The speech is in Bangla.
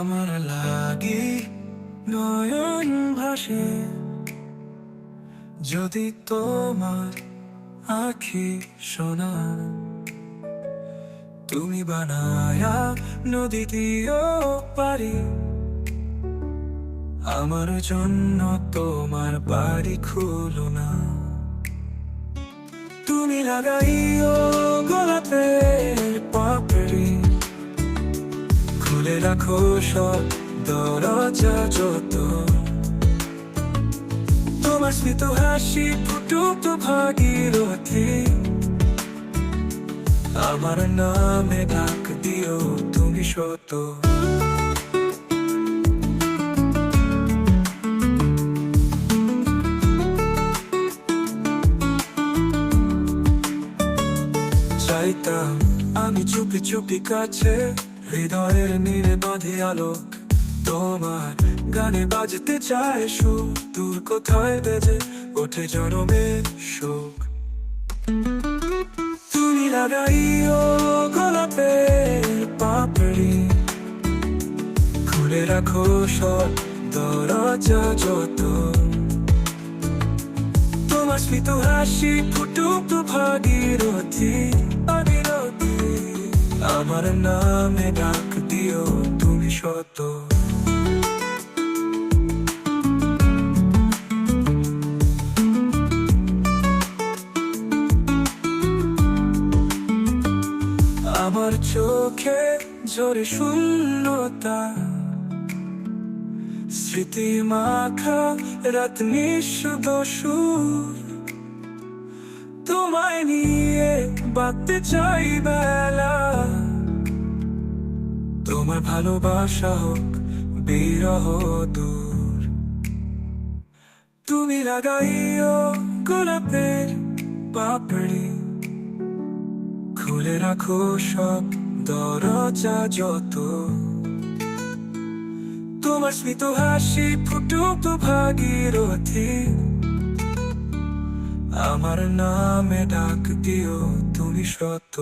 আমার লাগি নয়ন ভাসে যদি তোমার আখি সোনা, তুমি বানায়া নদী দিও পারি, আমার জন্য তোমার বাড়ি খুলো না। তুমি লাগাইও গোলাপের পাপড়ি, খুলে রাখো সব দরজা যত, তোমার স্মিত হাসি ফুটুক ভাগীরথী, আমার নামে ডাক দিও তুমি সত। চাইতাম আমি চুপি চুপি কাছে, হৃদয়ের নীড়ে বাঁধে আলোক, তোমার গানে বাজতে চায় সুর, দূর কোথায় বেজে ওঠে জনমের শোক। তুমি লাগাইও গোলাপের পাপড়ি, খুলে রাখো সব দরজা যত, তোমার স্মিত হাসি ফুটুক ভাগীরথী, আমার নামে ডাক দিও তুমি সত। আমার চোখে জোরে শূন্যতা, স্মৃতি মাখা রাত নিঃশুদ্ধ সুর, তোমায় নিয়ে বাঁধতে চাই বেলা, তোমার ভালোবাসা হোক বিরহ দূর। তুমি লাগাইও গোলাপের পাপড়ি, খুলে রাখো সব দরজা যত, তোমার স্মিত হাসি ফুটুক ভাগীরথী, আমার নামে ডাক দিও তুমি সত।